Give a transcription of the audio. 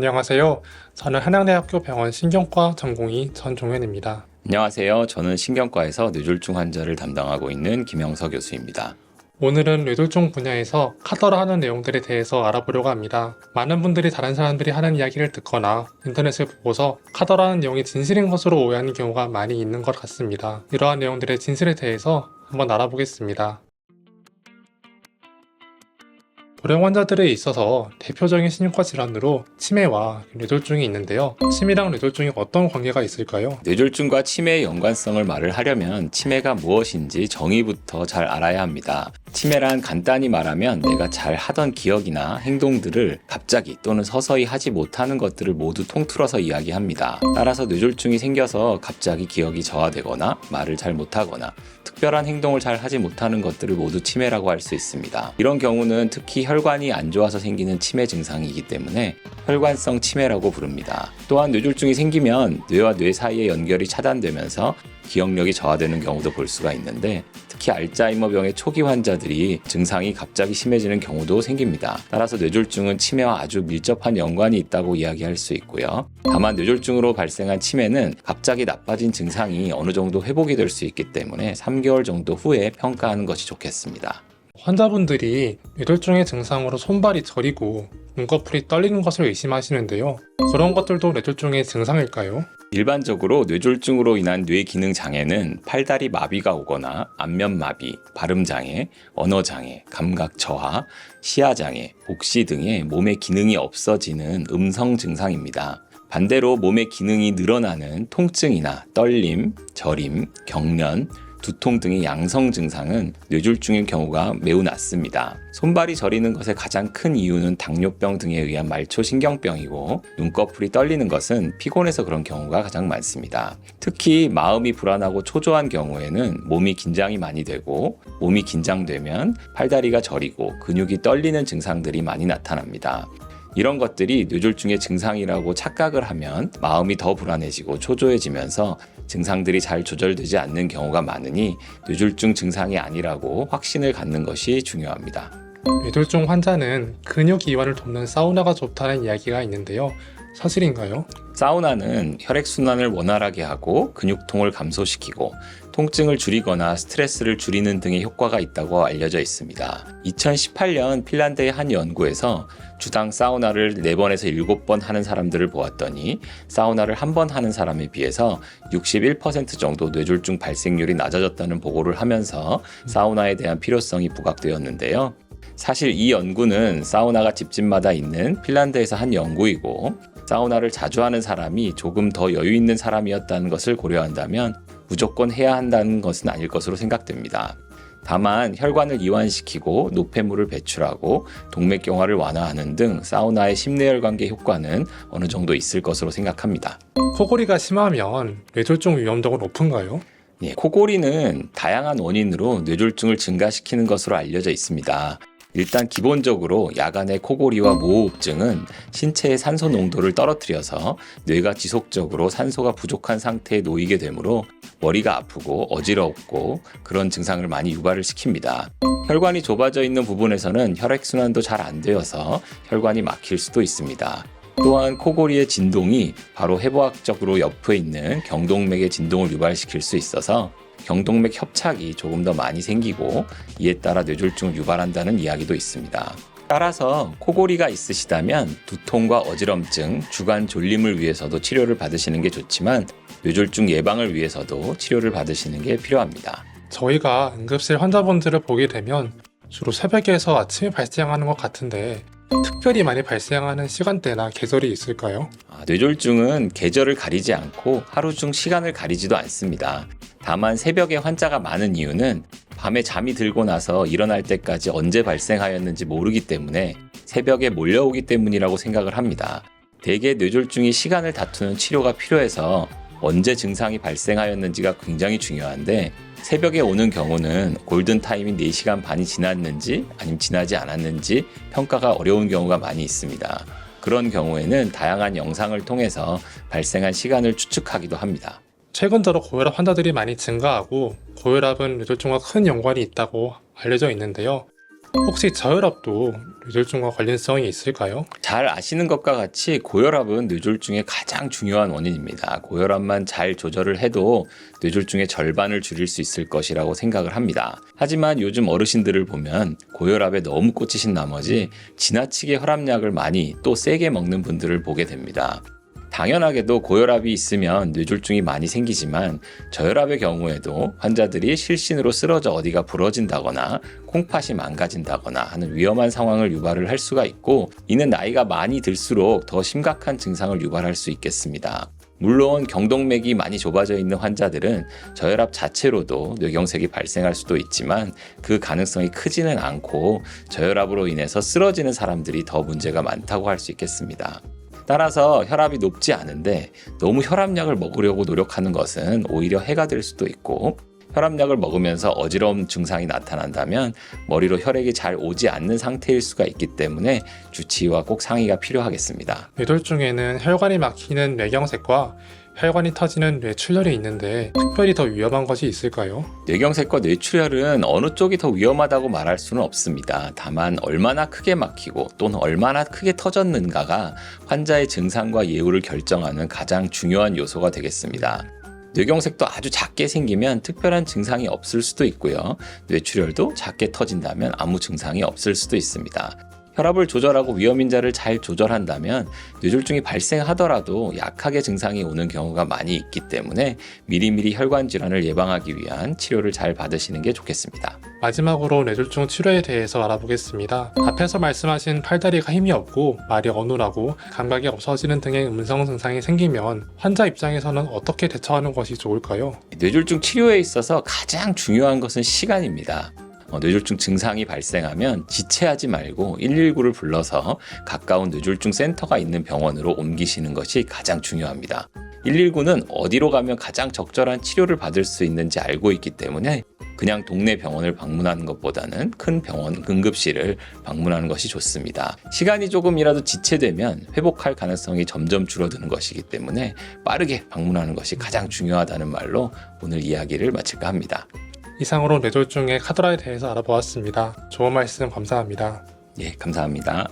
안녕하세요. 저는 한양대학교 병원 신경과 전공의 전종현입니다. 안녕하세요. 저는 신경과에서 뇌졸중 환자를 담당하고 있는 김영서 교수입니다. 오늘은 뇌졸중 분야에서 카더라 하는 내용들에 대해서 알아보려고 합니다. 많은 분들이 다른 사람들이 하는 이야기를 듣거나 인터넷을 보고서 카더라는 내용이 진실인 것으로 오해하는 경우가 많이 있는 것 같습니다. 이러한 내용들의 진실에 대해서 한번 알아보겠습니다. 고령 환자들에 있어서 대표적인 신경과 질환으로 치매와 뇌졸중이 있는데요. 치매랑 뇌졸중이 어떤 관계가 있을까요? 뇌졸중과 치매의 연관성을 말을 하려면 치매가 무엇인지 정의부터 잘 알아야 합니다. 치매란 간단히 말하면 내가 잘 하던 기억이나 행동들을 갑자기 또는 서서히 하지 못하는 것들을 모두 통틀어서 이야기합니다. 따라서 뇌졸중이 생겨서 갑자기 기억이 저하되거나 말을 잘 못하거나 특별한 행동을 잘 하지 못하는 것들을 모두 치매라고 할 수 있습니다. 이런 경우는 특히 혈관이 안 좋아서 생기는 치매 증상이기 때문에 혈관성 치매라고 부릅니다. 또한 뇌졸중이 생기면 뇌와 뇌 사이의 연결이 차단되면서 기억력이 저하되는 경우도 볼 수가 있는데 특히 알츠하이머병의 초기 환자들이 증상이 갑자기 심해지는 경우도 생깁니다. 따라서 뇌졸중은 치매와 아주 밀접한 연관이 있다고 이야기할 수 있고요. 다만 뇌졸중으로 발생한 치매는 갑자기 나빠진 증상이 어느 정도 회복이 될 수 있기 때문에 3개월 정도 후에 평가하는 것이 좋겠습니다. 환자분들이 뇌졸중의 증상으로 손발이 저리고 눈꺼풀이 떨리는 것을 의심하시는데요. 그런 것들도 뇌졸중의 증상일까요? 일반적으로 뇌졸중으로 인한 뇌 기능 장애는 팔다리 마비가 오거나 안면 마비, 발음 장애, 언어 장애, 감각 저하, 시야 장애, 복시 등의 몸의 기능이 없어지는 음성 증상입니다. 반대로 몸의 기능이 늘어나는 통증이나 떨림, 저림, 경련, 두통 등의 양성 증상은 뇌졸중의 경우가 매우 낮습니다. 손발이 저리는 것의 가장 큰 이유는 당뇨병 등에 의한 말초신경병이고 눈꺼풀이 떨리는 것은 피곤해서 그런 경우가 가장 많습니다. 특히 마음이 불안하고 초조한 경우에는 몸이 긴장이 많이 되고 몸이 긴장되면 팔다리가 저리고 근육이 떨리는 증상들이 많이 나타납니다. 이런 것들이 뇌졸중의 증상이라고 착각을 하면 마음이 더 불안해지고 초조해지면서 증상들이 잘 조절되지 않는 경우가 많으니 뇌졸중 증상이 아니라고 확신을 갖는 것이 중요합니다. 뇌졸중 환자는 근육 이완을 돕는 사우나가 좋다는 이야기가 있는데요. 사실인가요? 사우나는 혈액순환을 원활하게 하고 근육통을 감소시키고 통증을 줄이거나 스트레스를 줄이는 등의 효과가 있다고 알려져 있습니다. 2018년 핀란드의 한 연구에서 주당 사우나를 4번에서 7번 하는 사람들을 보았더니 사우나를 한 번 하는 사람에 비해서 61% 정도 뇌졸중 발생률이 낮아졌다는 보고를 하면서 사우나에 대한 필요성이 부각되었는데요. 사실 이 연구는 사우나가 집집마다 있는 핀란드에서 한 연구이고 사우나를 자주 하는 사람이 조금 더 여유 있는 사람이었다는 것을 고려한다면 무조건 해야 한다는 것은 아닐 것으로 생각됩니다. 다만 혈관을 이완시키고 노폐물을 배출하고 동맥경화를 완화하는 등 사우나의 심내혈관계 효과는 어느 정도 있을 것으로 생각합니다. 코골이가 심하면 뇌졸중 위험도가 높은가요? 코골이는 다양한 원인으로 뇌졸중을 증가시키는 것으로 알려져 있습니다. 일단 기본적으로 야간의 코골이와 무호흡증은 신체의 산소 농도를 떨어뜨려서 뇌가 지속적으로 산소가 부족한 상태에 놓이게 되므로 머리가 아프고 어지럽고 그런 증상을 많이 유발을 시킵니다. 혈관이 좁아져 있는 부분에서는 혈액순환도 잘 안 되어서 혈관이 막힐 수도 있습니다. 또한 코골이의 진동이 바로 해부학적으로 옆에 있는 경동맥의 진동을 유발시킬 수 있어서 경동맥 협착이 조금 더 많이 생기고 이에 따라 뇌졸중을 유발한다는 이야기도 있습니다. 따라서 코골이가 있으시다면 두통과 어지럼증, 주간 졸림을 위해서도 치료를 받으시는 게 좋지만 뇌졸중 예방을 위해서도 치료를 받으시는 게 필요합니다. 저희가 응급실 환자분들을 보게 되면 주로 새벽에서 아침에 발생하는 것 같은데 특별히 많이 발생하는 시간대나 계절이 있을까요? 뇌졸중은 계절을 가리지 않고 하루 중 시간을 가리지도 않습니다. 다만 새벽에 환자가 많은 이유는 밤에 잠이 들고 나서 일어날 때까지 언제 발생하였는지 모르기 때문에 새벽에 몰려오기 때문이라고 생각을 합니다. 대개 뇌졸중이 시간을 다투는 치료가 필요해서 언제 증상이 발생하였는지가 굉장히 중요한데 새벽에 오는 경우는 골든타임인 4시간 반이 지났는지 아니면 지나지 않았는지 평가가 어려운 경우가 많이 있습니다. 그런 경우에는 다양한 영상을 통해서 발생한 시간을 추측하기도 합니다. 최근 들어 고혈압 환자들이 많이 증가하고 고혈압은 뇌졸중과 큰 연관이 있다고 알려져 있는데요. 혹시 저혈압도 뇌졸중과 관련성이 있을까요? 잘 아시는 것과 같이 고혈압은 뇌졸중의 가장 중요한 원인입니다. 고혈압만 잘 조절을 해도 뇌졸중의 절반을 줄일 수 있을 것이라고 생각을 합니다. 하지만 요즘 어르신들을 보면 고혈압에 너무 꽂히신 나머지 지나치게 혈압약을 많이 또 세게 먹는 분들을 보게 됩니다. 당연하게도 고혈압이 있으면 뇌졸중이 많이 생기지만 저혈압의 경우에도 환자들이 실신으로 쓰러져 어디가 부러진다거나 콩팥이 망가진다거나 하는 위험한 상황을 유발을 할 수가 있고, 이는 나이가 많이 들수록 더 심각한 증상을 유발할 수 있겠습니다. 물론 경동맥이 많이 좁아져 있는 환자들은 저혈압 자체로도 뇌경색이 발생할 수도 있지만 그 가능성이 크지는 않고 저혈압으로 인해서 쓰러지는 사람들이 더 문제가 많다고 할 수 있겠습니다. 따라서 혈압이 높지 않은데 너무 혈압약을 먹으려고 노력하는 것은 오히려 해가 될 수도 있고, 혈압약을 먹으면서 어지러움 증상이 나타난다면 머리로 혈액이 잘 오지 않는 상태일 수가 있기 때문에 주치의와 꼭 상의가 필요하겠습니다. 뇌졸중에는 혈관이 막히는 뇌경색과 혈관이 터지는 뇌출혈이 있는데 특별히 더 위험한 것이 있을까요? 뇌경색과 뇌출혈은 어느 쪽이 더 위험하다고 말할 수는 없습니다. 다만 얼마나 크게 막히고 또는 얼마나 크게 터졌는가가 환자의 증상과 예후를 결정하는 가장 중요한 요소가 되겠습니다. 뇌경색도 아주 작게 생기면 특별한 증상이 없을 수도 있고요. 뇌출혈도 작게 터진다면 아무 증상이 없을 수도 있습니다. 혈압을 조절하고 위험인자를 잘 조절한다면 뇌졸중이 발생하더라도 약하게 증상이 오는 경우가 많이 있기 때문에 미리미리 혈관 질환을 예방하기 위한 치료를 잘 받으시는 게 좋겠습니다. 마지막으로 뇌졸중 치료에 대해서 알아보겠습니다. 앞에서 말씀하신 팔다리가 힘이 없고 말이 어눌하고 감각이 없어지는 등의 음성 증상이 생기면 환자 입장에서는 어떻게 대처하는 것이 좋을까요? 뇌졸중 치료에 있어서 가장 중요한 것은 시간입니다. 뇌졸중 증상이 발생하면 지체하지 말고 119를 불러서 가까운 뇌졸중 센터가 있는 병원으로 옮기시는 것이 가장 중요합니다. 119는 어디로 가면 가장 적절한 치료를 받을 수 있는지 알고 있기 때문에 그냥 동네 병원을 방문하는 것보다는 큰 병원 응급실을 방문하는 것이 좋습니다. 시간이 조금이라도 지체되면 회복할 가능성이 점점 줄어드는 것이기 때문에 빠르게 방문하는 것이 가장 중요하다는 말로 오늘 이야기를 마칠까 합니다. 이상으로 뇌졸중의 카더라에 대해서 알아보았습니다. 좋은 말씀 감사합니다. 예, 감사합니다.